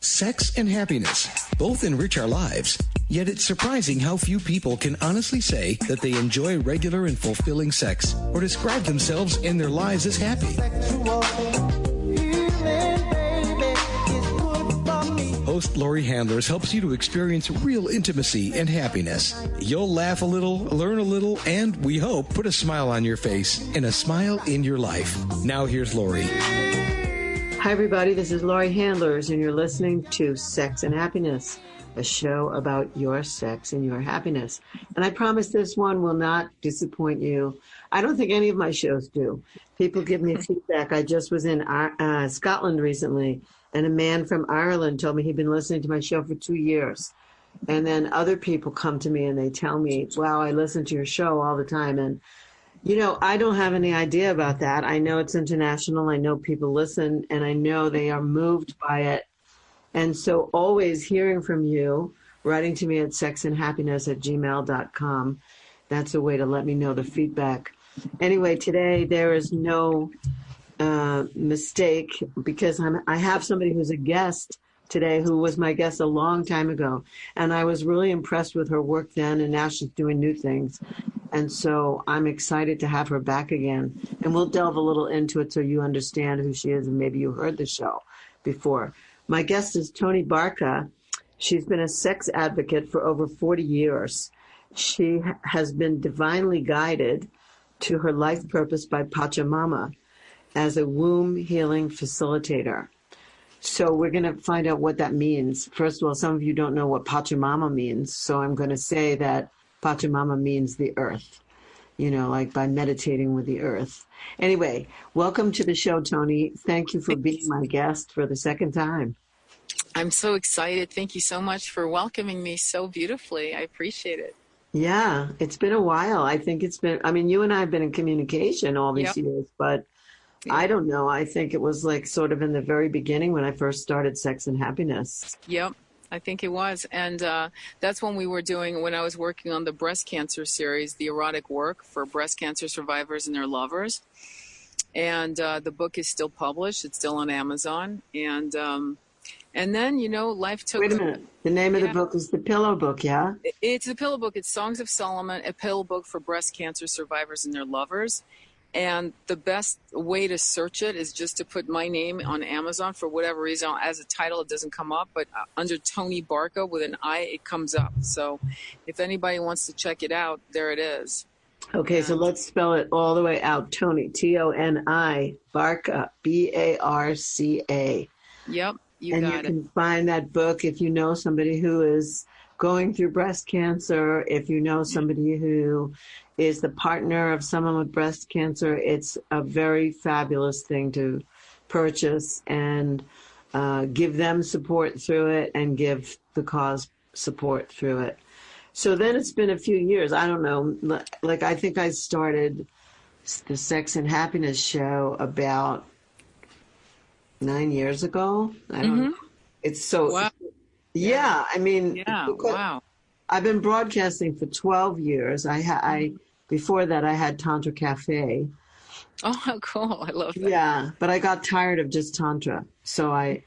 Sex and happiness both enrich our lives, yet it's surprising how few people can honestly say that they enjoy regular and fulfilling sex or describe themselves and their lives as happy. Host Laurie Handlers helps you to experience real intimacy and happiness. You'll laugh a little, learn a little, and we hope put a smile on your face and a smile in your life. Now here's Laurie. Hi, everybody. This is Laurie Handlers, and you're listening to Sex and Happiness, a show about your sex and your happiness. And I promise this one will not disappoint you. I don't think any of my shows do. People give me feedback. I just was in Scotland recently, and a man from Ireland told me he'd been listening to my show for 2 years. And then other people come to me and they tell me, wow, I listen to your show all the time. And you know, I don't have any idea about that. I know it's international. I know people listen, and I know they are moved by it. And so always hearing from you, writing to me at sexandhappiness@gmail.com, that's a way to let me know the feedback. Anyway, today there is no mistake because I have somebody who's a guest today who was my guest a long time ago. And I was really impressed with her work then, and now she's doing new things. And so I'm excited to have her back again. And we'll delve a little into it so you understand who she is, and maybe you heard the show before. My guest is Toni Barca. She's been a sex advocate for over 40 years. She has been divinely guided to her life purpose by Pachamama as a womb healing facilitator. So we're going to find out what that means. First of all, some of you don't know what Pachamama means. So I'm going to say that Pachamama means the earth, you know, like by meditating with the earth. Anyway, welcome to the show, Toni. Thank you for being my guest for the second time. I'm so excited. Thank you so much for welcoming me so beautifully. I appreciate it. Yeah, it's been a while. I think it's been, I mean, you and I have been in communication all these years, but I don't know. I think it was like sort of in the very beginning when I first started Sex and Happiness. Yep. I think it was. And that's when I was working on the breast cancer series, the erotic work for breast cancer survivors and their lovers. And the book is still published. It's still on Amazon. And then, you know, life took... Wait a minute. The name of the book is The Pillow Book, yeah? It's The Pillow Book. It's Songs of Solomon, a pillow book for breast cancer survivors and their lovers. And the best way to search it is just to put my name on Amazon. For whatever reason, as a title, it doesn't come up. But under Toni Barca with an I, it comes up. So if anybody wants to check it out, there it is. Okay, so let's spell it all the way out. Toni, T-O-N-I, Barca, B-A-R-C-A. Yep, you and got you it. can find that book if you know somebody who is going through breast cancer, if you know somebody who is the partner of someone with breast cancer. It's a very fabulous thing to purchase and give them support through it and give the cause support through it. So then it's been a few years. I don't know. Like I think I started the Sex and Happiness show about 9 years ago. I don't know. It's so... Wow. Yeah, I mean... Yeah, wow. I've been broadcasting for 12 years. Before that, I had Tantra Cafe. Oh, how cool. I love that. Yeah, but I got tired of just Tantra. So I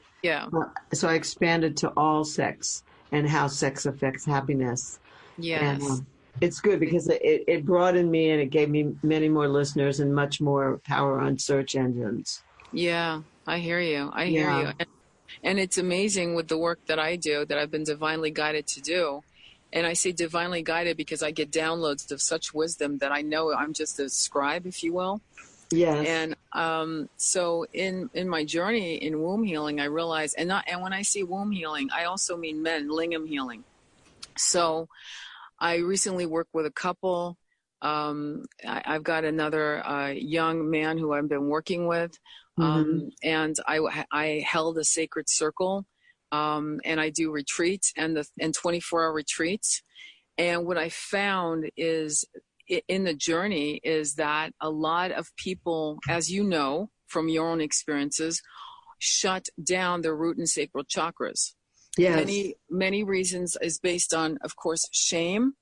expanded to all sex and how sex affects happiness. Yes. And, it's good because it broadened me and it gave me many more listeners and much more power on search engines. Yeah, I hear you. I hear you. And it's amazing with the work that I do, that I've been divinely guided to do. And I say divinely guided because I get downloads of such wisdom that I know I'm just a scribe, if you will. Yes. And so in my journey in womb healing, I realized, and when I say womb healing, I also mean men, lingam healing. So I recently worked with a couple. I've got another young man who I've been working with. And I held a sacred circle. And I do retreats and 24-hour retreats. And what I found is in the journey is that a lot of people, as you know, from your own experiences, shut down their root and sacral chakras. Yes. Many reasons is based on, of course, shame.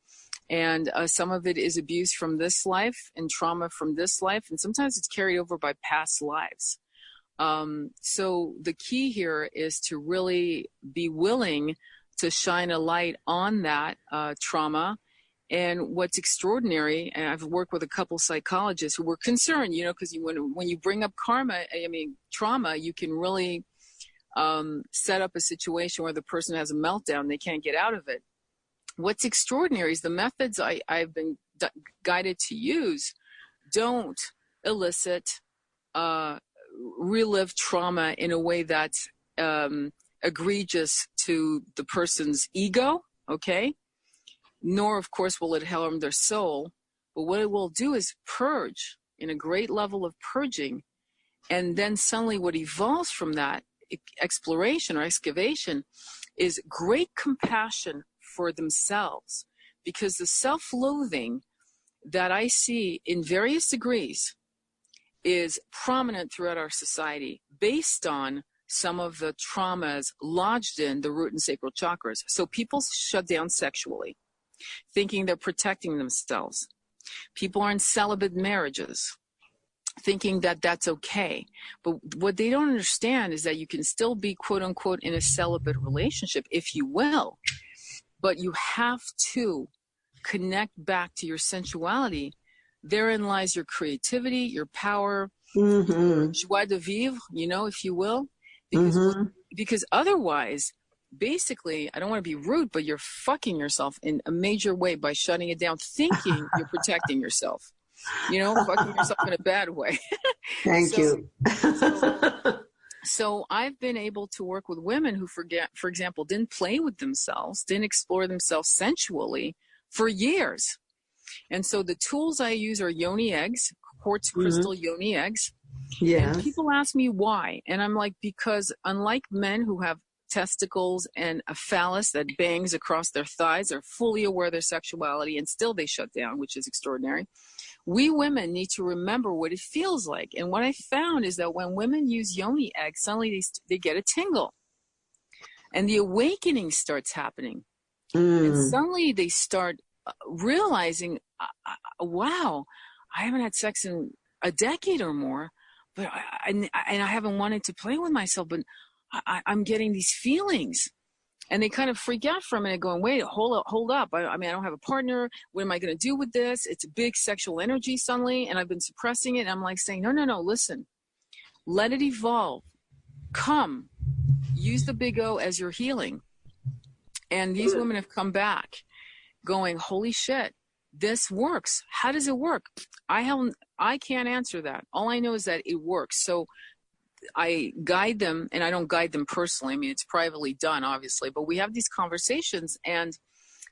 And some of it is abuse from this life and trauma from this life. And sometimes it's carried over by past lives. So the key here is to really be willing to shine a light on that trauma. And what's extraordinary, and I've worked with a couple psychologists who were concerned, because when you bring up trauma, you can really set up a situation where the person has a meltdown, they can't get out of it. What's extraordinary is the methods I've been guided to use don't elicit, relive trauma in a way that's egregious to the person's ego, okay? Nor, of course, will it harm their soul. But what it will do is purge in a great level of purging. And then suddenly what evolves from that exploration or excavation is great compassion for themselves. Because the self-loathing that I see in various degrees is prominent throughout our society based on some of the traumas lodged in the root and sacral chakras. So people shut down sexually, thinking they're protecting themselves. People are in celibate marriages, thinking that that's okay. But what they don't understand is that you can still be, quote unquote, in a celibate relationship, if you will, but you have to connect back to your sensuality. Therein lies your creativity, your power, your joie de vivre, if you will, because otherwise, basically, I don't want to be rude, but you're fucking yourself in a major way by shutting it down, thinking you're protecting yourself. Fucking yourself in a bad way. Thank you. So I've been able to work with women who, for example, didn't play with themselves, didn't explore themselves sensually for years. And so the tools I use are yoni eggs, quartz crystal yoni eggs. Yes. And people ask me why. And I'm like, because unlike men who have testicles and a phallus that bangs across their thighs, are fully aware of their sexuality, and still they shut down, which is extraordinary. We women need to remember what it feels like. And what I found is that when women use yoni eggs, suddenly they get a tingle. And the awakening starts happening. And suddenly they start realizing, wow, I haven't had sex in a decade or more, but I haven't wanted to play with myself, but I'm getting these feelings. And they kind of freak out for a minute going, wait, hold up. I don't have a partner. What am I going to do with this? It's a big sexual energy suddenly, and I've been suppressing it. And I'm like saying, no, listen, let it evolve. Come, use the big O as your healing. And these women have come back going, holy shit, this works. How does it work? I can't answer that. All I know is that it works. So I guide them, and I don't guide them personally. I mean, it's privately done, obviously, but we have these conversations, and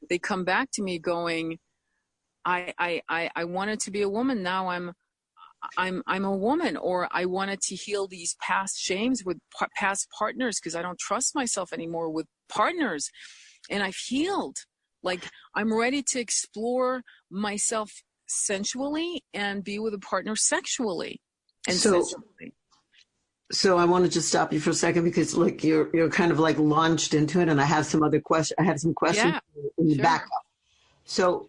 they come back to me going, I wanted to be a woman. Now I'm a woman, or I wanted to heal these past shames with past partners because I don't trust myself anymore with partners. And I've healed. Like, I'm ready to explore myself sensually and be with a partner sexually and sensually. So I want to just stop you for a second because, look, you're kind of like launched into it, and I have some other questions. I had some questions in the backup. So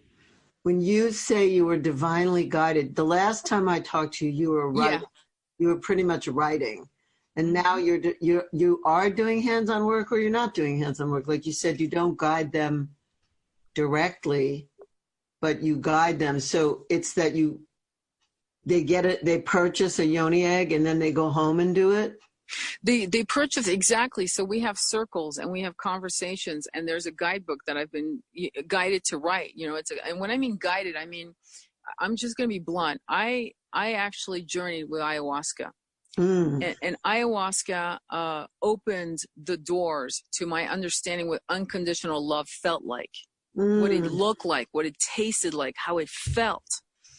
when you say you were divinely guided, the last time I talked to you, you were writing. You were pretty much writing, and now you are doing hands-on work, or you're not doing hands-on work. Like you said, you don't guide them directly, but you guide them. So it's that they get it, they purchase a yoni egg, and then they go home and do it? They purchase, exactly. So we have circles and we have conversations, and there's a guidebook that I've been guided to write. And when I mean guided, I mean, I'm just going to be blunt. I actually journeyed with ayahuasca. And ayahuasca opened the doors to my understanding what unconditional love felt like, what it looked like, what it tasted like, how it felt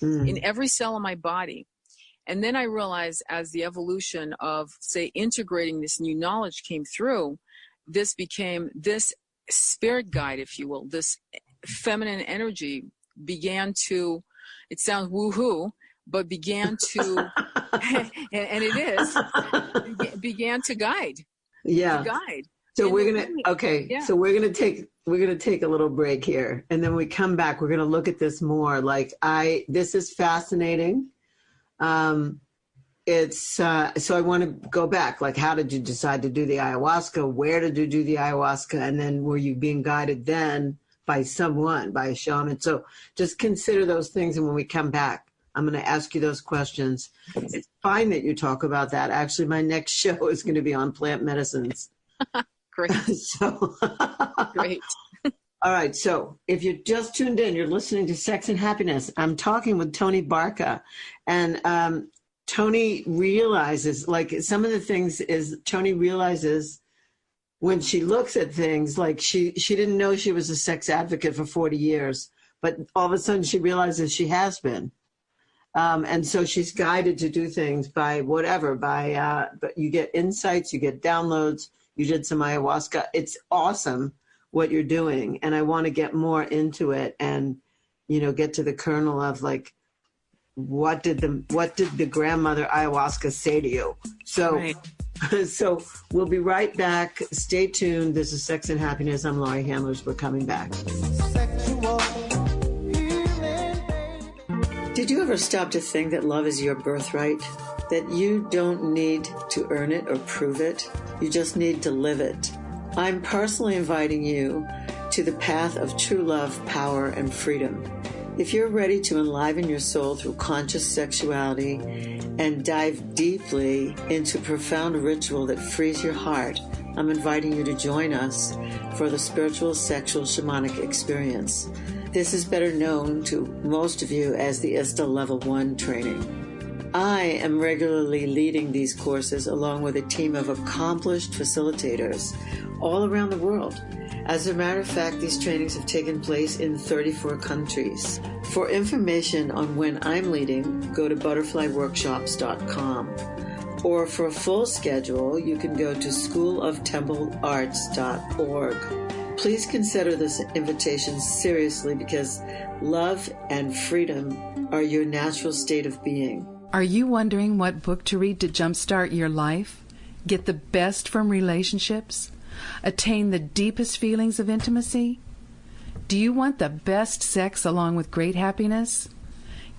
in every cell of my body. And then I realized, as the evolution of, say, integrating this new knowledge came through, this became this spirit guide, if you will, this feminine energy began to, it sounds woohoo, but began to, and it is, began to guide. Yeah. To guide. So we're going to, okay. Yeah. So we're going to take a little break here. And then we come back, we're going to look at this more. Like this is fascinating. it's so I want to go back. Like, how did you decide to do the ayahuasca? Where did you do the ayahuasca? And then were you being guided then by someone, by a shaman? So just consider those things. And when we come back, I'm going to ask you those questions. It's fine that you talk about that. Actually, my next show is going to be on plant medicines. Great. So Great. All right. So if you just tuned in, you're listening to Sex and Happiness. I'm talking with Tony Barca. And Tony realizes, like, some of the things is Tony realizes when she looks at things, like she didn't know she was a sex advocate for 40 years, but all of a sudden she realizes she has been. And so she's guided to do things by whatever, but you get insights, you get downloads, you did some ayahuasca. It's awesome what you're doing. And I want to get more into it and, get to the kernel of, like, what did the grandmother ayahuasca say to you? So, right. So we'll be right back. Stay tuned. This is Sex and Happiness. I'm Laurie Handlers. We're coming back. Did you ever stop to think that love is your birthright? That you don't need to earn it or prove it? You just need to live it. I'm personally inviting you to the path of true love, power, and freedom. If you're ready to enliven your soul through conscious sexuality and dive deeply into profound ritual that frees your heart, I'm inviting you to join us for the Spiritual Sexual Shamanic Experience. This is better known to most of you as the ISTA Level 1 training. I am regularly leading these courses along with a team of accomplished facilitators all around the world. As a matter of fact, these trainings have taken place in 34 countries. For information on when I'm leading, go to butterflyworkshops.com. Or for a full schedule, you can go to schooloftemplearts.org. Please consider this invitation seriously because love and freedom are your natural state of being. Are you wondering what book to read to jumpstart your life? Get the best from relationships? Attain the deepest feelings of intimacy? Do you want the best sex along with great happiness?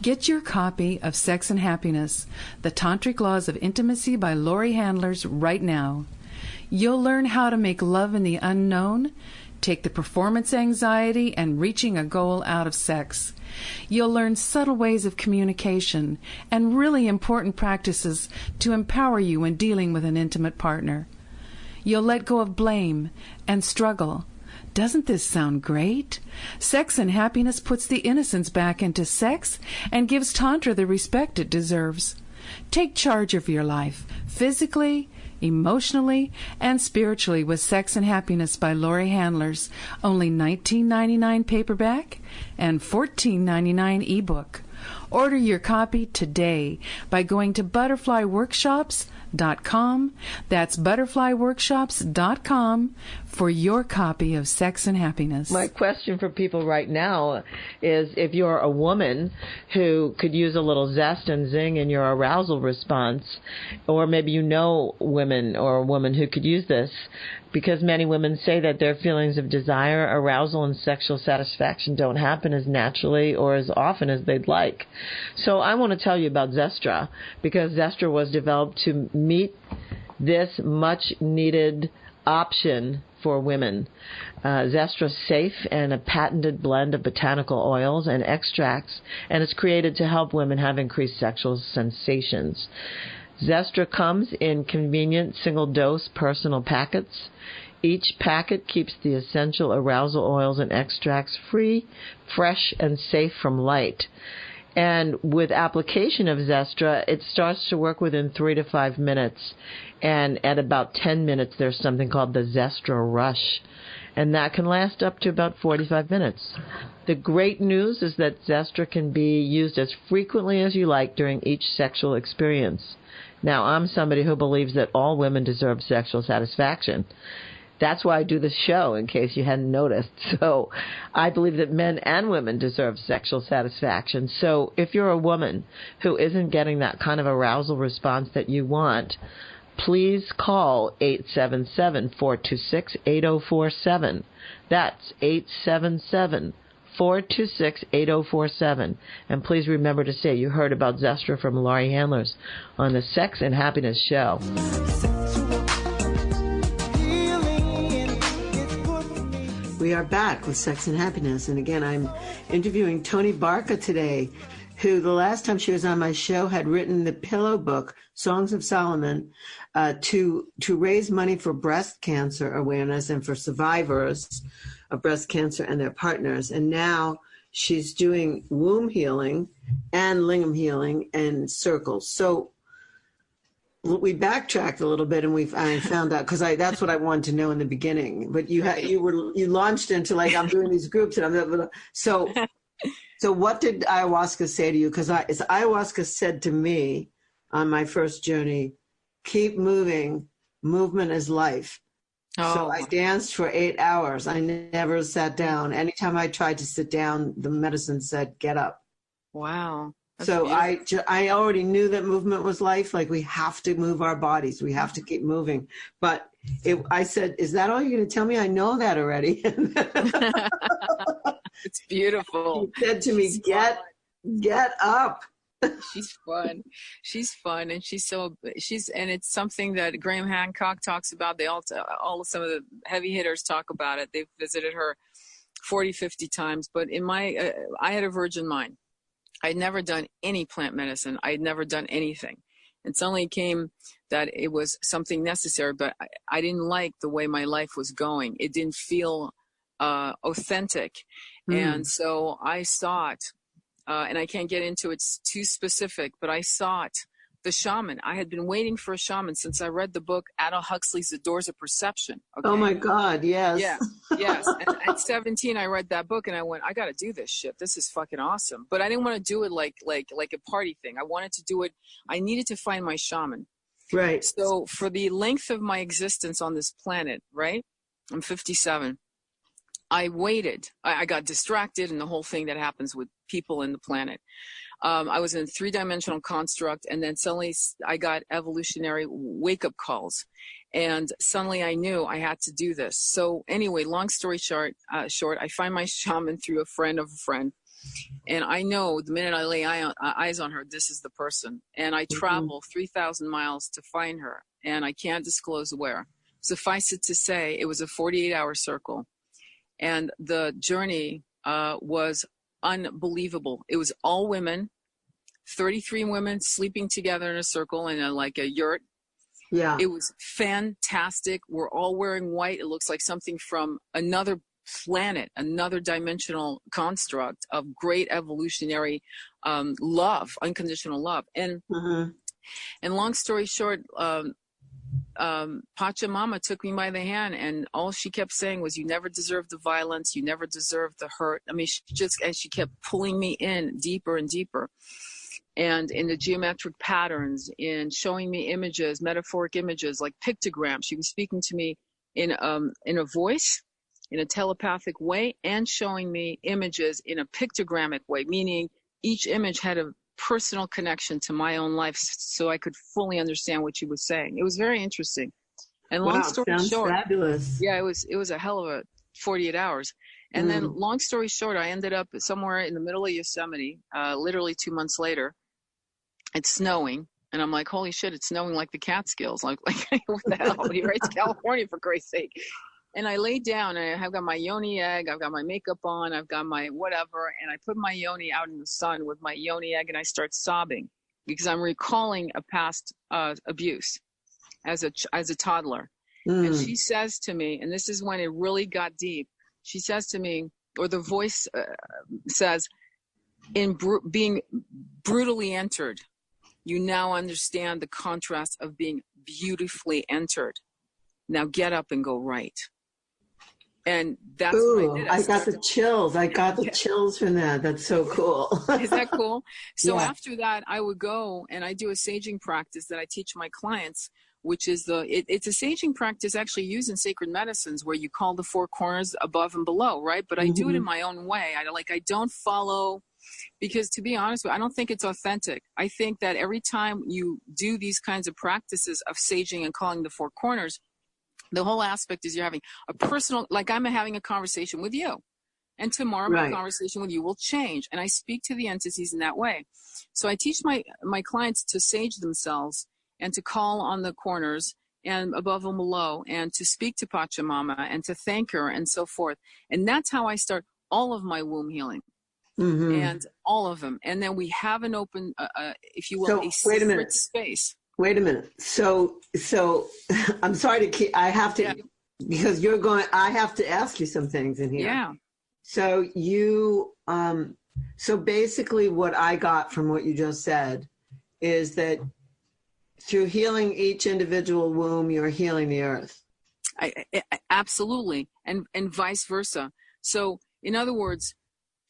Get your copy of Sex and Happiness, The Tantric Laws of Intimacy by Laurie Handlers right now. You'll learn how to make love in the unknown, take the performance anxiety and reaching a goal out of sex. You'll learn subtle ways of communication and really important practices to empower you when dealing with an intimate partner. You'll let go of blame and struggle. Doesn't this sound great? Sex and Happiness puts the innocence back into sex and gives Tantra the respect it deserves. Take charge of your life, physically, emotionally, and spiritually with Sex and Happiness by Laurie Handlers. Only $19.99 paperback and $14.99 ebook. Order your copy today by going to butterflyworkshops.com. That's butterflyworkshops.com for your copy of Sex and Happiness. My question for people right now is if you're a woman who could use a little zest and zing in your arousal response, or maybe you know women or a woman who could use this, because many women say that their feelings of desire, arousal, and sexual satisfaction don't happen as naturally or as often as they'd like. So I want to tell you about Zestra, because Zestra was developed to meet this much-needed option for women. Zestra's safe and a patented blend of botanical oils and extracts, and it's created to help women have increased sexual sensations. Zestra comes in convenient single-dose personal packets. Each packet keeps the essential arousal oils and extracts free, fresh, and safe from light. And with application of Zestra, it starts to work within 3 to 5 minutes. And at about 10 minutes, there's something called the Zestra Rush. And that can last up to about 45 minutes. The great news is that Zestra can be used as frequently as you like during each sexual experience. Now, I'm somebody who believes that all women deserve sexual satisfaction. That's why I do this show, in case you hadn't noticed. So I believe that men and women deserve sexual satisfaction. So if you're a woman who isn't getting that kind of arousal response that you want, please call 877-426-8047. That's 877 426-8047. And please remember to say you heard about Zestra from Laurie Handlers on the Sex and Happiness Show. We are back with Sex and Happiness. And again, I'm interviewing Toni Barca today, who the last time she was on my show had written the pillow book, Songs of Solomon, to raise money for breast cancer awareness and for survivors of breast cancer and their partners. And now she's doing womb healing and lingam healing and circles. So we backtracked a little bit, and I found out, because that's what I wanted to know in the beginning. But you launched into like, I'm doing these groups and I'm so what did ayahuasca say to you? Because ayahuasca said to me on my first journey, keep moving. Movement is life. Oh. So I danced for 8 hours. I never sat down. Anytime I tried to sit down, the medicine said, get up. Wow. That's so beautiful. I already knew that movement was life. Like, we have to move our bodies. We have to keep moving. But I said, is that all you're going to tell me? I know that already. It's beautiful. He said to me, get up. She's fun. And and it's something that Graham Hancock talks about. They some of the heavy hitters talk about it. They've visited her 40, 50 times. But I had a virgin mind. I'd never done any plant medicine. I'd never done anything. It suddenly came that it was something necessary, but I didn't like the way my life was going. It didn't feel authentic. And so I sought, and I can't get into it's too specific, but I sought the shaman. I had been waiting for a shaman since I read the book Aldous Huxley's The Doors of Perception. Okay? Oh my God, yes. Yeah, yes. And at 17, I read that book and I went, I got to do this shit. This is fucking awesome. But I didn't want to do it like a party thing. I wanted to do it. I needed to find my shaman. Right. So for the length of my existence on this planet, right? I'm 57. I waited. I got distracted and the whole thing that happens with people in the planet. I was in a 3-dimensional construct, and then suddenly I got evolutionary wake-up calls. And suddenly I knew I had to do this. So anyway, long story short, I find my shaman through a friend of a friend. And I know the minute I lay eyes on her, this is the person. And I travel 3,000 miles to find her, and I can't disclose where. Suffice it to say, it was a 48-hour circle. And the journey was unbelievable. It was all women, 33 women sleeping together in a circle in a yurt. Yeah. It was fantastic. We're all wearing white. It looks like something from another planet, another dimensional construct of great evolutionary love, unconditional love. And and long story short, Pachamama took me by the hand, and all she kept saying was, you never deserve the violence, you never deserve the hurt. I mean, she kept pulling me in deeper and deeper, and in the geometric patterns, in showing me images, metaphoric images like pictograms. She was speaking to me in a voice, in a telepathic way, and showing me images in a pictogrammic way, meaning each image had a personal connection to my own life, so I could fully understand what she was saying. It was very interesting. And long story short, fabulous. Yeah, it was a hell of a 48 hours. And then long story short, I ended up somewhere in the middle of Yosemite, literally 2 months later. It's snowing, and I'm like, holy shit, it's snowing like the Catskills. Like what the hell? You're right to California, for Christ's sake. And I laid down, and I've got my yoni egg, I've got my makeup on, I've got my whatever, and I put my yoni out in the sun with my yoni egg, and I start sobbing because I'm recalling a past abuse as a toddler. And she says to me, and this is when it really got deep, she says to me, or the voice says, in being brutally entered, you now understand the contrast of being beautifully entered. Now get up and go right. And that's what I did. I got the chills. I got the chills from that. That's so cool. Is that cool? So after that, I would go and I do a saging practice that I teach my clients, which is it's a saging practice actually used in sacred medicines where you call the 4 corners above and below, right? But I do it in my own way. I don't follow, because to be honest with you, I don't think it's authentic. I think that every time you do these kinds of practices of saging and calling the 4 corners, the whole aspect is you're having a personal, like I'm having a conversation with you. And tomorrow my conversation with you will change. And I speak to the entities in that way. So I teach my clients to sage themselves and to call on the corners and above and below, and to speak to Pachamama and to thank her and so forth. And that's how I start all of my womb healing. And all of them. And then we have an open, if you will, a secret space. Wait a minute. So I'm sorry to keep, I have to, because I have to ask you some things in here. Yeah. So so basically what I got from what you just said is that through healing each individual womb, you're healing the earth. Absolutely. And vice versa. So in other words,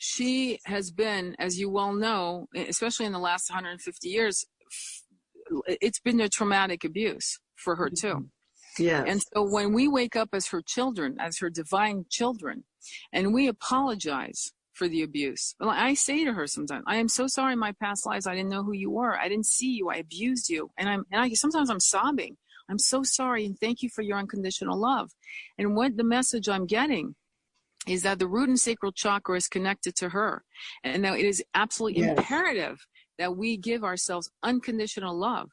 she has been, as you well know, especially in the last 150 years, it's been a traumatic abuse for her too. Yeah. And so when we wake up as her children, as her divine children, and we apologize for the abuse, well, I say to her sometimes, I am so sorry in my past lives. I didn't know who you were. I didn't see you. I abused you. And sometimes I'm sobbing. I'm so sorry. And thank you for your unconditional love. And what the message I'm getting is that the root and sacral chakra is connected to her. And now it is absolutely imperative that we give ourselves unconditional love.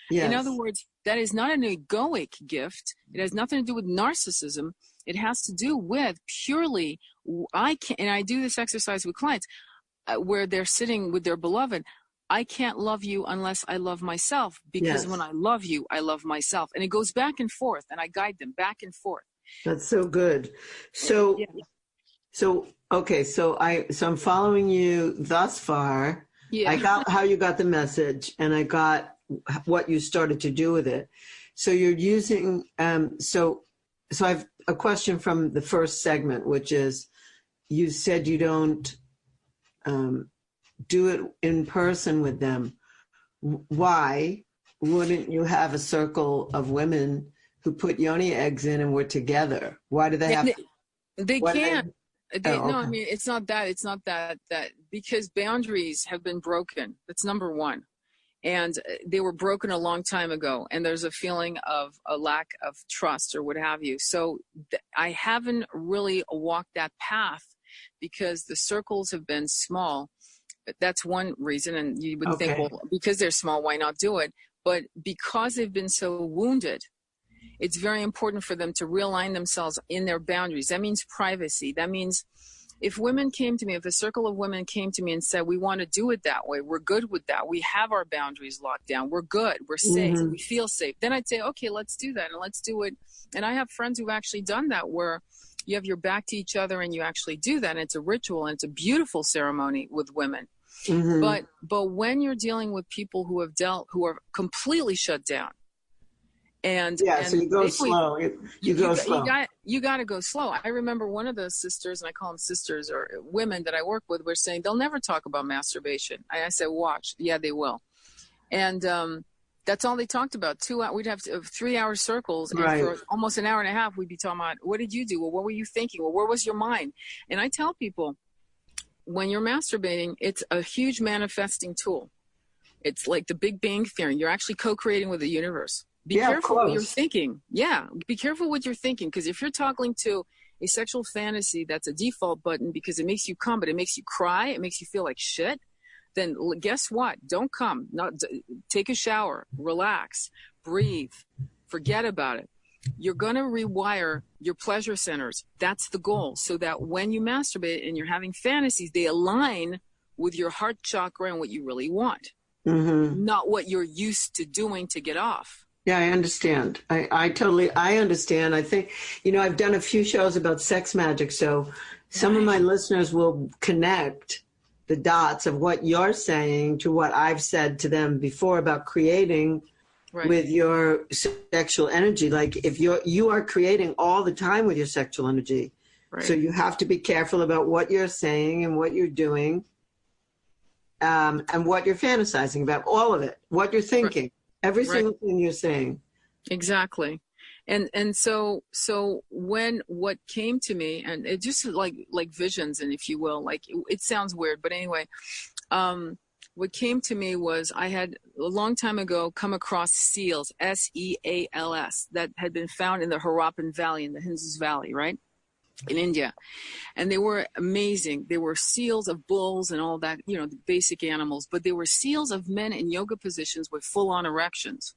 Yes. In other words, that is not an egoic gift. It has nothing to do with narcissism. It has to do with purely, and I do this exercise with clients where they're sitting with their beloved. I can't love you unless I love myself, because when I love you, I love myself. And it goes back and forth, and I guide them back and forth. That's so good. So I'm following you thus far. Yeah. I got how you got the message, and I got what you started to do with it. So you're using, so I've a question from the first segment, which is, you said you don't do it in person with them. Why wouldn't you have a circle of women who put yoni eggs in and were together? Why do they have to? They can't. No, I mean, it's not that because boundaries have been broken. That's number one. And they were broken a long time ago. And there's a feeling of a lack of trust or what have you. So I haven't really walked that path because the circles have been small. That's one reason. And you would think, well, because they're small, why not do it? But because they've been so wounded, it's very important for them to realign themselves in their boundaries. That means privacy. That means if women came to me, if a circle of women came to me and said, we want to do it that way, we're good with that, we have our boundaries locked down, we're good, we're safe, we feel safe, then I'd say, okay, let's do that, and let's do it. And I have friends who've actually done that, where you have your back to each other and you actually do that, and it's a ritual, and it's a beautiful ceremony with women. But when you're dealing with people who are completely shut down, and so you go slow. You go slow. You got to go slow. I remember one of the sisters, and I call them sisters or women that I work with, were saying they'll never talk about masturbation. I said, watch. Yeah, they will. And that's all they talked about. We'd have 3-hour circles, and for almost an hour and a half, we'd be talking about, what did you do? Well, what were you thinking? Well, where was your mind? And I tell people, when you're masturbating, it's a huge manifesting tool. It's like the Big Bang Theory. You're actually co-creating with the universe. Be careful what you're thinking. Yeah, be careful what you're thinking, because if you're toggling to a sexual fantasy that's a default button because it makes you come, but it makes you cry, it makes you feel like shit, then guess what? Don't come. Take a shower, relax, breathe, forget about it. You're going to rewire your pleasure centers. That's the goal, so that when you masturbate and you're having fantasies, they align with your heart chakra and what you really want, not what you're used to doing to get off. Yeah, I understand. I understand. I think, I've done a few shows about sex magic, so some of my listeners will connect the dots of what you're saying to what I've said to them before about creating with your sexual energy. Like if you are creating all the time with your sexual energy. Right. So you have to be careful about what you're saying and what you're doing, and what you're fantasizing about, all of it, what you're thinking. Every single thing you're saying. Exactly. And so when what came to me, and it just like visions, and if you will, like it sounds weird, but anyway, what came to me was I had a long time ago come across seals, SEALS, that had been found in the Harappan Valley, in the Indus Valley, right? in India. And they were amazing. They were seals of bulls and all that, you know, the basic animals, but they were seals of men in yoga positions with full-on erections.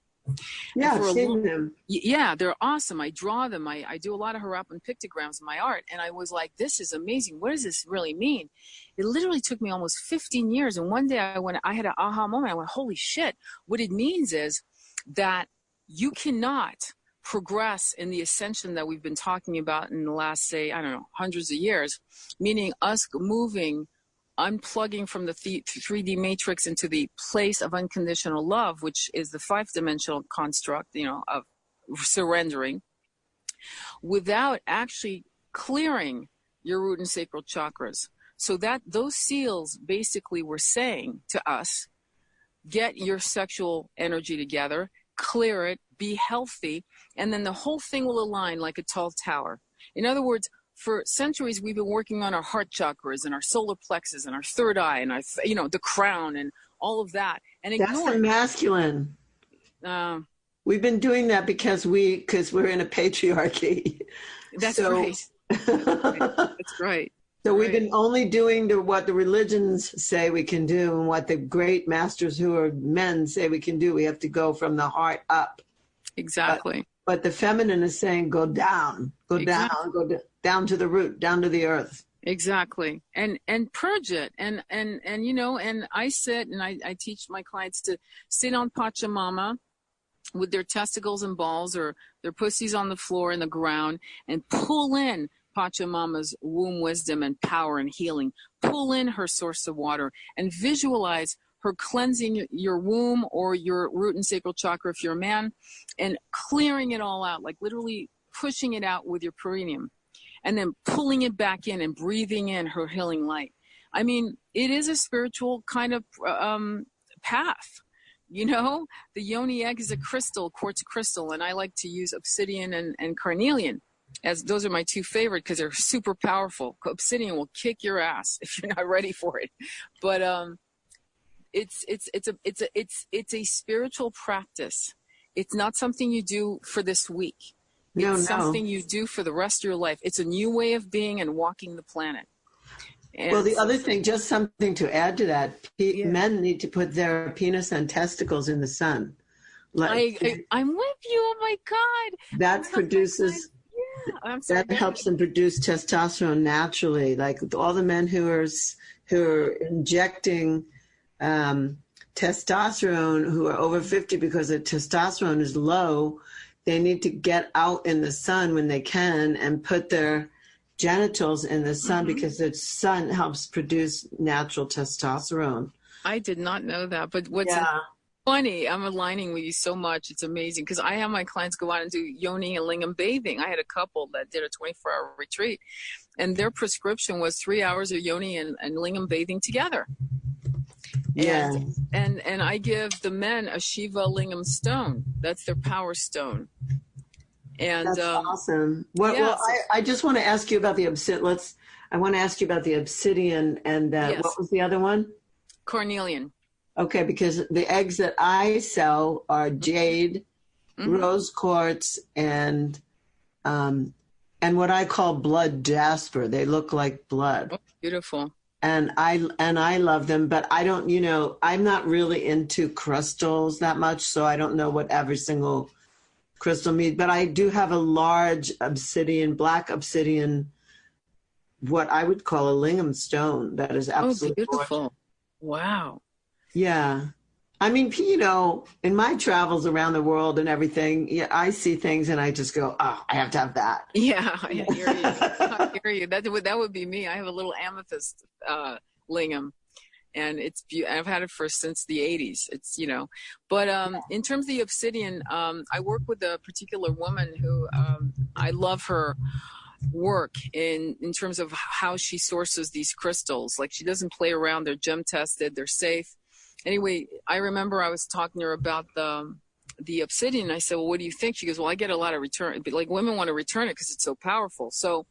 Yeah, I've seen them. Yeah, they're awesome. I draw them. I do a lot of Harappan pictograms in my art. And I was like, this is amazing. What does this really mean? It literally took me almost 15 years. And one day I had an aha moment. I went, holy shit. What it means is that you cannot progress in the ascension that we've been talking about in the last, say, I don't know, hundreds of years, meaning us moving, unplugging from the 3D matrix into the place of unconditional love, which is the 5-dimensional construct, you know, of surrendering, without actually clearing your root and sacral chakras. So that those seals basically were saying to us, get your sexual energy together, clear it, be healthy, and then the whole thing will align like a tall tower. In other words, for centuries, we've been working on our heart chakras and our solar plexus and our third eye and our, you know, the crown and all of that. And that's the masculine. We've been doing that because we're in a patriarchy. That's right. That's right. So we've been only doing what the religions say we can do and what the great masters who are men say we can do. We have to go from the heart up. Exactly. But the feminine is saying go down, down to the root, down to the earth. Exactly. And purge it. And you know, and I sit and I teach my clients to sit on Pachamama with their testicles and balls or their pussies on the floor in the ground and pull in Pachamama's womb wisdom and power and healing. Pull in her source of water and visualize her cleansing your womb or your root and sacral chakra if you're a man, and clearing it all out, like literally pushing it out with your perineum, and then pulling it back in and breathing in her healing light. I mean, it is a spiritual kind of path. You know, the yoni egg is a crystal, quartz crystal, and I like to use obsidian and carnelian, as those are my two favorite because they're super powerful. Obsidian will kick your ass if you're not ready for it, but it's a spiritual practice. It's not something you do for this week. It's something you do for the rest of your life. It's a new way of being and walking the planet. And well, the other thing, just something to add to that, men need to put their penis and testicles in the sun. I'm with you. Oh my God. That produces. That helps them produce testosterone naturally. Like all the men who are injecting testosterone, who are over 50 because the testosterone is low, they need to get out in the sun when they can and put their genitals in the sun because the sun helps produce natural testosterone. I did not know that, but what's funny, I'm aligning with you so much. It's amazing because I have my clients go out and do yoni and lingam bathing. I had a couple that did a 24-hour retreat, and their prescription was 3 hours of yoni and lingam bathing together. Yeah. And I give the men a Shiva lingam stone. That's their power stone. And that's awesome. Well, I just want to ask you about the obsidian. I want to ask you about the obsidian and what was the other one? Carnelian. Okay, because the eggs that I sell are jade, rose quartz, and what I call blood jasper. They look like blood. Oh, beautiful. And I love them, but I don't, I'm not really into crystals that much, so I don't know what every single crystal means. But I do have a large obsidian, black obsidian, what I would call a lingam stone that is absolutely beautiful. Gorgeous. Wow. Yeah. I mean, in my travels around the world and everything, I see things and I just go, oh, I have to have that. Yeah, I hear you. I hear you. That would be me. I have a little amethyst lingam, and I've had it since the 80s. It's, but in terms of the obsidian, I work with a particular woman who I love her work in terms of how she sources these crystals. Like, she doesn't play around. They're gem tested. They're safe. Anyway, I remember I was talking to her about the obsidian. I said, well, what do you think? She goes, well, I get a lot of return. But like, women want to return it because it's so powerful. So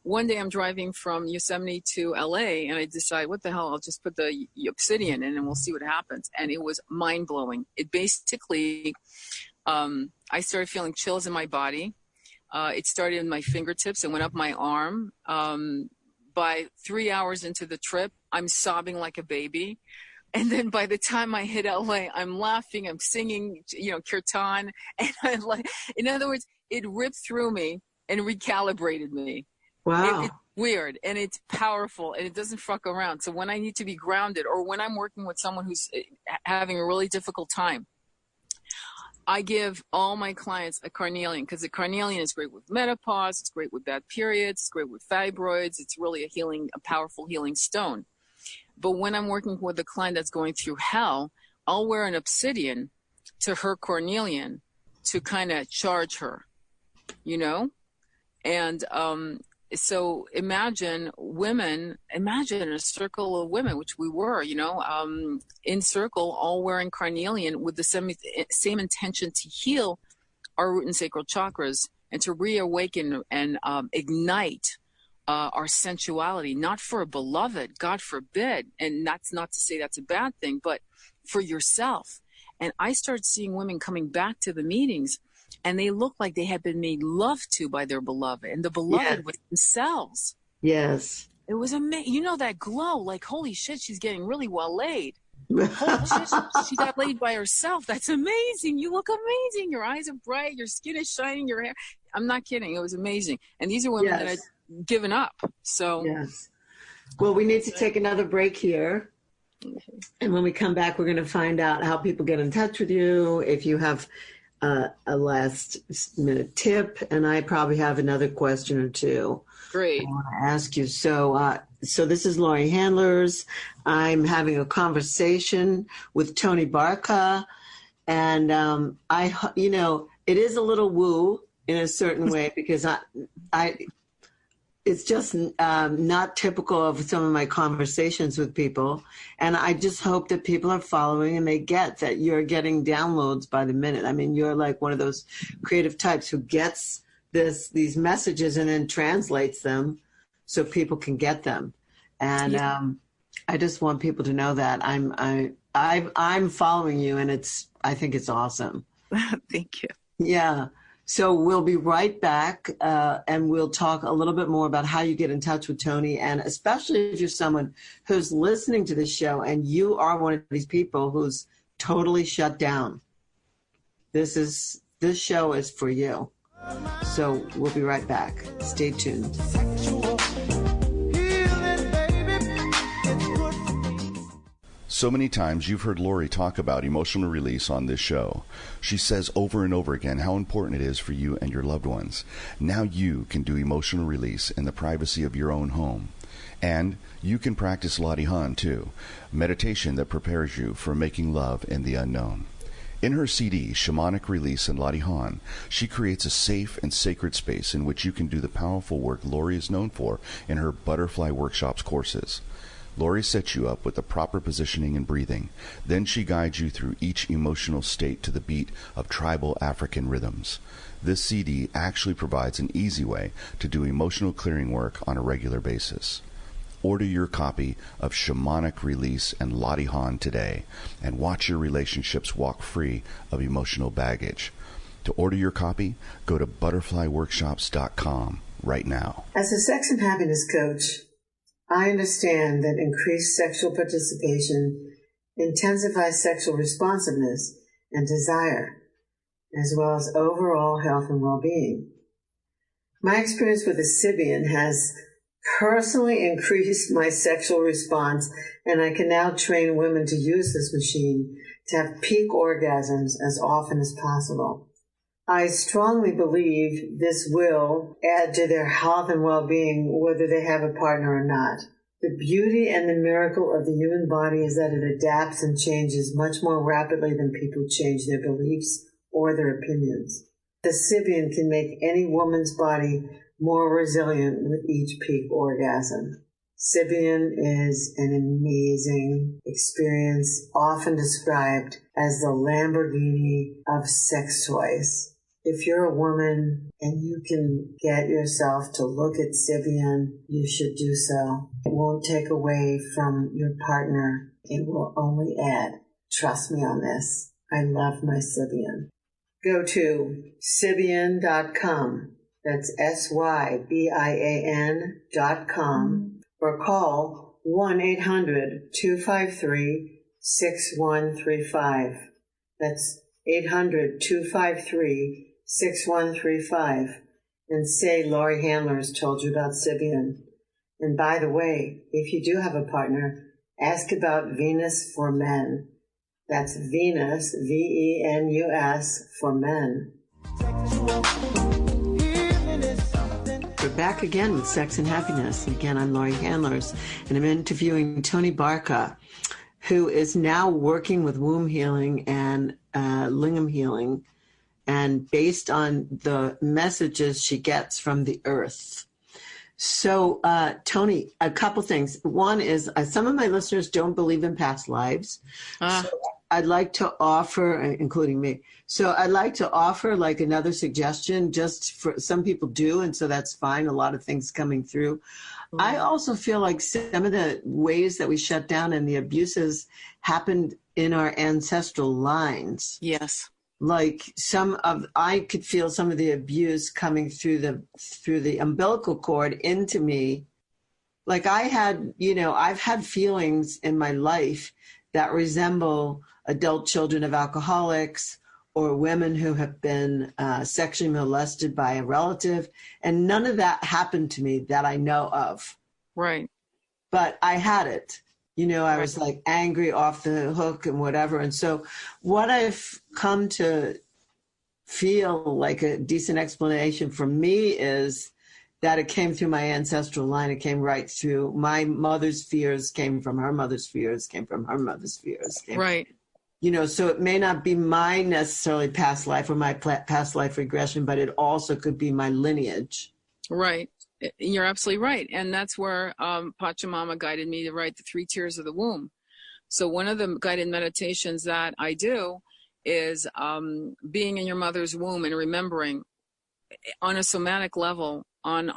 one day I'm driving from Yosemite to LA and I decide, what the hell, I'll just put the obsidian in and we'll see what happens. And it was mind blowing. It basically, I started feeling chills in my body. It started in my fingertips and went up my arm. By 3 hours into the trip, I'm sobbing like a baby. And then by the time I hit LA, I'm laughing, I'm singing, kirtan. And in other words, it ripped through me and recalibrated me. Wow. It's weird and it's powerful and it doesn't fuck around. So when I need to be grounded or when I'm working with someone who's having a really difficult time, I give all my clients a carnelian because the carnelian is great with menopause. It's great with bad periods. It's great with fibroids. It's really a powerful healing stone. But when I'm working with a client that's going through hell, I'll wear an obsidian to her carnelian to kind of charge her, And so imagine a circle of women, which we were, in circle, all wearing carnelian with the same intention to heal our root and sacral chakras and to reawaken and ignite our sensuality, not for a beloved, God forbid. And that's not to say that's a bad thing, but for yourself. And I started seeing women coming back to the meetings and they looked like they had been made love to by their beloved, and the beloved was themselves. Yes. It was amazing. That glow, like, holy shit, she's getting really well laid. Holy shit, she got laid by herself. That's amazing. You look amazing. Your eyes are bright. Your skin is shining. Your hair. I'm not kidding. It was amazing. And these are women that had given up. So. Yes. Well, we need to take another break here. And when we come back, we're going to find out how people get in touch with you. If you have a last minute tip, and I probably have another question or two. Great. I want to ask you. So this is Laurie Handlers. I'm having a conversation with Toni Barca, and it is a little woo in a certain way because it's just not typical of some of my conversations with people. And I just hope that people are following and they get that you're getting downloads by the minute. I mean, you're like one of those creative types who gets these messages and then translates them so people can get them. And I just want people to know that I'm following you, and I think it's awesome. Thank you. Yeah. So we'll be right back, and we'll talk a little bit more about how you get in touch with Toni, and especially if you're someone who's listening to this show and you are one of these people who's totally shut down. This show is for you. So we'll be right back. Stay tuned. So many times you've heard Laurie talk about emotional release on this show. She says over and over again how important it is for you and your loved ones. Now you can do emotional release in the privacy of your own home. And you can practice Latihan too, meditation that prepares you for making love in the unknown. In her CD, Shamanic Release and Latihan, she creates a safe and sacred space in which you can do the powerful work Laurie is known for in her Butterfly Workshops courses. Laurie sets you up with the proper positioning and breathing. Then she guides you through each emotional state to the beat of tribal African rhythms. This CD actually provides an easy way to do emotional clearing work on a regular basis. Order your copy of Shamanic Release and Latihan today and watch your relationships walk free of emotional baggage. To order your copy, go to butterflyworkshops.com right now. As a sex and happiness coach, I understand that increased sexual participation intensifies sexual responsiveness and desire, as well as overall health and well-being. My experience with the Sybian has personally increased my sexual response, and I can now train women to use this machine to have peak orgasms as often as possible. I strongly believe this will add to their health and well-being whether they have a partner or not. The beauty and the miracle of the human body is that it adapts and changes much more rapidly than people change their beliefs or their opinions. The Sybian can make any woman's body more resilient with each peak orgasm. Sybian is an amazing experience, often described as the Lamborghini of sex toys. If you're a woman and you can get yourself to look at Sybian, you should do so. It won't take away from your partner. It will only add. Trust me on this. I love my Sybian. Go to Sybian.com. That's SYBIAN.com, or call 1-800-253-6135. That's 800-253-6135. And say Laurie Handlers told you about Sybian. And by the way, if you do have a partner, ask about Venus for Men. That's Venus, Venus, for men. We're back again with Sex and Happiness. And again, I'm Laurie Handlers, and I'm interviewing Toni Barca, who is now working with womb healing and lingam healing, and based on the messages she gets from the earth. So, Toni, a couple things. One is some of my listeners don't believe in past lives. So I'd like to offer, including me, so I'd like to offer like another suggestion, just for some people do, and so that's fine. A lot of things coming through. I also feel like some of the ways that we shut down and the abuses happened in our ancestral lines. Yes. Like I could feel some of the abuse coming through the umbilical cord into me. Like I've had feelings in my life that resemble adult children of alcoholics or women who have been sexually molested by a relative. And none of that happened to me that I know of. Right. But I had it. I was like angry, off the hook and whatever. And so what I've come to feel like a decent explanation for me is that it came through my ancestral line. It came right through. My mother's fears came from her mother's fears, came from her mother's fears. Right. So it may not be my necessarily past life or my past life regression, but it also could be my lineage. Right. You're absolutely right. And that's where Pachamama guided me to write the 3 tiers of the womb. So one of the guided meditations that I do is being in your mother's womb and remembering on a somatic level on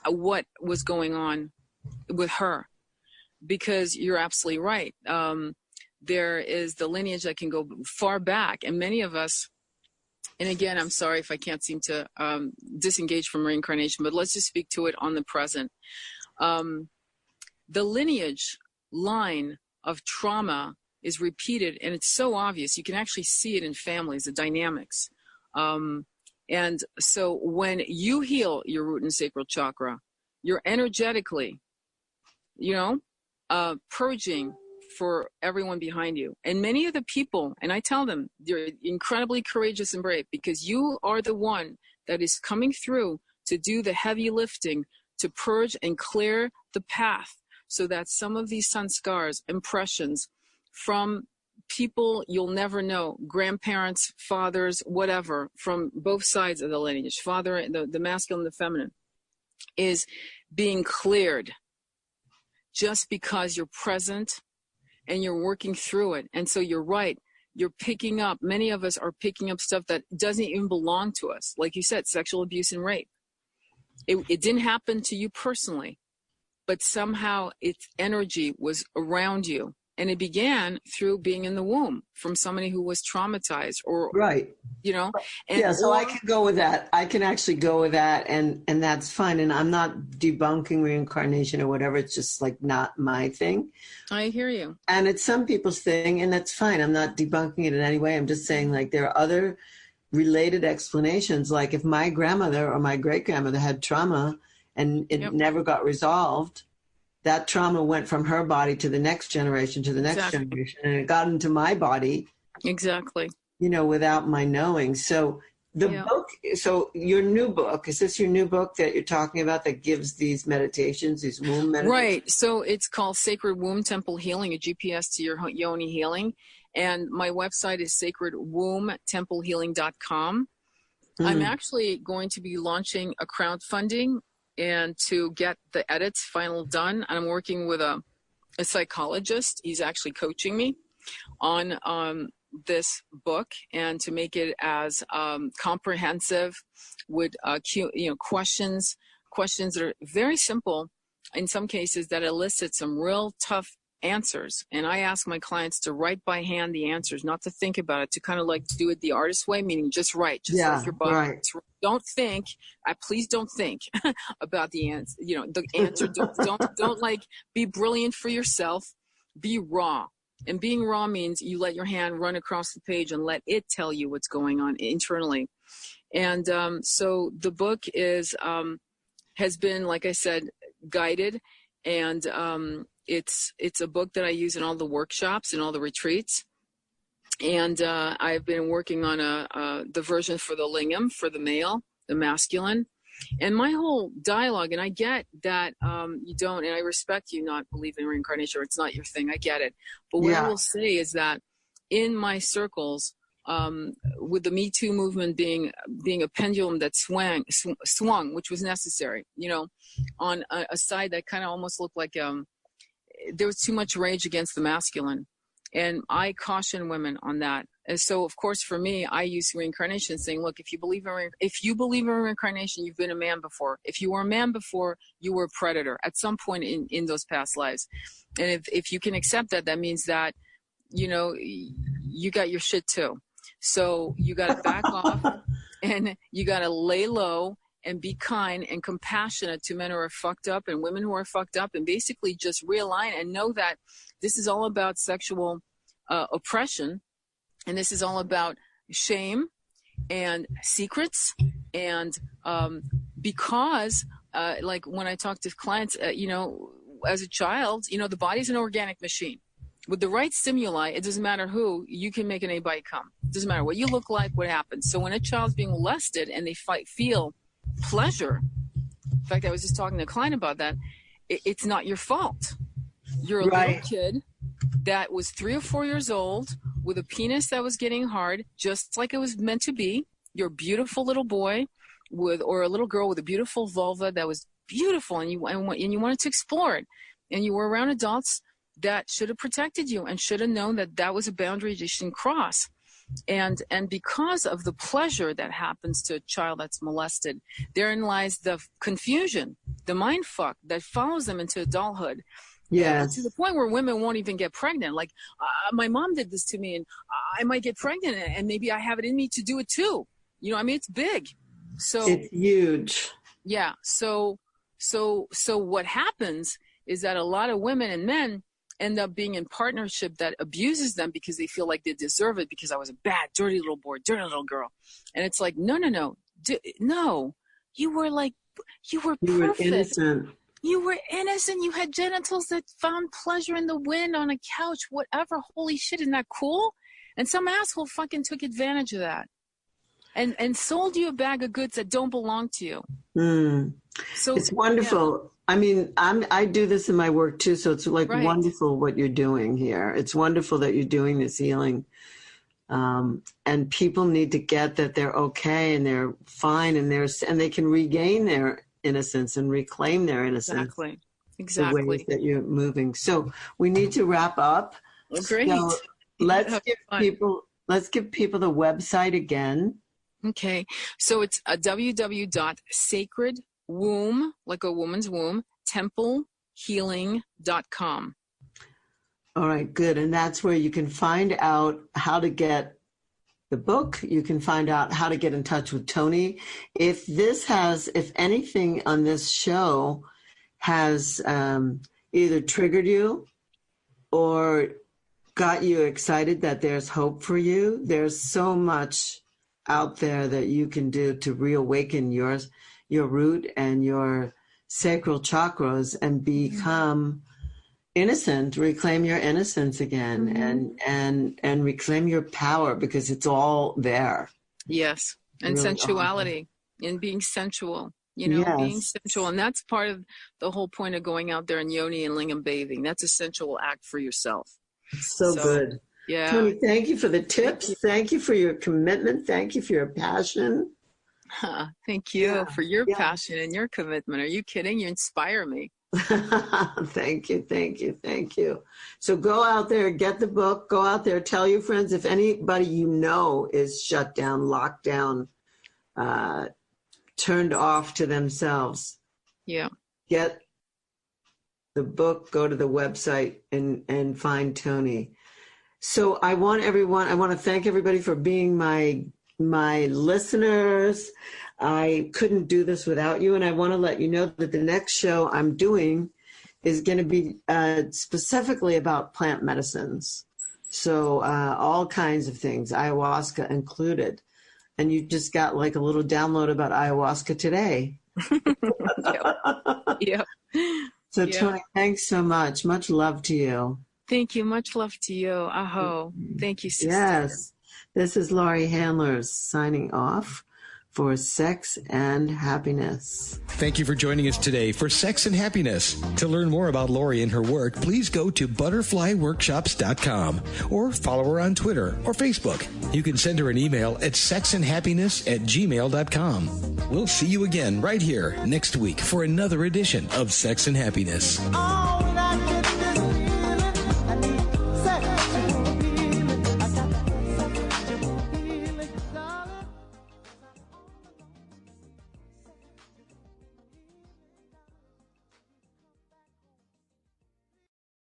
what was going on with her. Because you're absolutely right. There is the lineage that can go far back. And many of us, and again, I'm sorry if I can't seem to disengage from reincarnation, but let's just speak to it on the present. The lineage line of trauma is repeated, and it's so obvious. You can actually see it in families, the dynamics. And so when you heal your root and sacral chakra, you're energetically, purging for everyone behind you. And many of the people, and I tell them, they're incredibly courageous and brave, because you are the one that is coming through to do the heavy lifting, to purge and clear the path, so that some of these sanskars, impressions from people you'll never know, grandparents, fathers, whatever, from both sides of the lineage, father, the masculine, the feminine, is being cleared just because you're present and you're working through it. And so you're right. You're picking up, many of us are picking up stuff that doesn't even belong to us. Like you said, sexual abuse and rape. It didn't happen to you personally, but somehow its energy was around you. And it began through being in the womb from somebody who was traumatized or, right. And yeah, so I can go with that. I can actually go with that, and that's fine. And I'm not debunking reincarnation or whatever. It's just like not my thing. I hear you. And it's some people's thing, and that's fine. I'm not debunking it in any way. I'm just saying, like, there are other related explanations. Like if my grandmother or my great-grandmother had trauma and it never got resolved, that trauma went from her body to the next generation, to the next generation, and it got into my body. Exactly. Without my knowing. So the book, so your new book, is this your new book that you're talking about that gives these meditations, these womb meditations? Right. So it's called Sacred Womb Temple Healing, a GPS to your yoni healing. And my website is sacredwombtemplehealing.com. I'm actually going to be launching a crowdfunding and to get the edits final done. I'm working with a psychologist. He's actually coaching me on this book, and to make it as comprehensive with questions that are very simple in some cases, that elicit some real tough answers. And I ask my clients to write by hand the answers, not to think about it, to kind of like do it the artist way, meaning just write, just like your body. Right. Don't think. Please don't think about the answer. You know, the answer. Don't like be brilliant for yourself. Be raw. And being raw means you let your hand run across the page and let it tell you what's going on internally. And so the book has been, like I said, guided, and it's a book that I use in all the workshops and all the retreats. And I've been working on the version for the lingam, for the male, the masculine. And my whole dialogue, and I get that you don't, and I respect you not believing in reincarnation, or it's not your thing, I get it. But what I will say is that in my circles, with the Me Too movement being a pendulum that swung, which was necessary, you know, on a side that kind of almost looked like there was too much rage against the masculine. And I caution women on that. And so, of course, for me, I use reincarnation, saying, look, if you believe in reincarnation, you've been a man before. If you were a man before, you were a predator at some point in those past lives. And if you can accept that, that means that, you know, you got your shit too. So you got to back off, and you got to lay low and be kind and compassionate to men who are fucked up and women who are fucked up, and basically just realign and know that this is all about sexual oppression, and this is all about shame and secrets. And because like when I talk to clients, you know, as a child, you know, the body's an organic machine. With the right stimuli, it doesn't matter who, you can make anybody come. It doesn't matter what you look like, what happens. So when a child's being molested and they feel pleasure, in fact, I was just talking to a client about that, it's not your fault. You're a little kid that was 3 or 4 years old with a penis that was getting hard, just like it was meant to be. You're a beautiful little boy or a little girl with a beautiful vulva that was beautiful, and you wanted to explore it. And you were around adults that should have protected you and should have known that that was a boundary you shouldn't cross. And because of the pleasure that happens to a child that's molested, therein lies the confusion, the mind fuck that follows them into adulthood. Yeah, to the point where women won't even get pregnant. Like, my mom did this to me, and I might get pregnant, and maybe I have it in me to do it too. You know, I mean, it's big. So it's huge. Yeah. So what happens is that a lot of women and men end up being in partnership that abuses them because they feel like they deserve it because I was a bad, dirty little boy, dirty little girl. And it's like, no. You were perfect. You were innocent. You were innocent. You had genitals that found pleasure in the wind on a couch, whatever. Holy shit, isn't that cool? And some asshole fucking took advantage of that and sold you a bag of goods that don't belong to you. So it's wonderful. Yeah. I mean, I do this in my work too, so it's like wonderful what you're doing here. It's wonderful that you're doing this healing. And people need to get that they're okay and they're fine and they can regain their innocence and reclaim their innocence. Exactly. The ways that you're moving. So we need to wrap up. Great. So let's give people the website again. Okay. So it's www.sacredwomb, like a woman's womb, templehealing.com. All right, good. And that's where you can find out how to get the book. You can find out how to get in touch with Tony. If anything on this show has either triggered you or got you excited that there's hope for you, there's so much out there that you can do to reawaken your root and your sacral chakras and become innocent, reclaim your innocence again, and reclaim your power, because it's all there. Yes. And really sensuality and being sensual, being sensual. And that's part of the whole point of going out there in yoni and lingam bathing. That's a sensual act for yourself. So good. Yeah. Tony, thank you for the tips. Thank you for your commitment. Thank you for your passion. Thank you for your passion and your commitment. Are you kidding? You inspire me. Thank you. So go out there, get the book, go out there, tell your friends. If anybody you know is shut down, locked down, turned off to themselves, get the book, go to the website and find Tony. So I want to thank everybody for being my listeners. I couldn't do this without you. And I want to let you know that the next show I'm doing is going to be specifically about plant medicines. So all kinds of things, ayahuasca included. And you just got like a little download about ayahuasca today. Yep. So Tony, thanks so much. Much love to you. Thank you. Much love to you. Aho. Thank you, sister. Yes. This is Laurie Handlers signing off for Sex and Happiness. Thank you for joining us today for Sex and Happiness. To learn more about Laurie and her work, please go to butterflyworkshops.com or follow her on Twitter or Facebook. You can send her an email at sexandhappiness@gmail.com. We'll see you again right here next week for another edition of Sex and Happiness.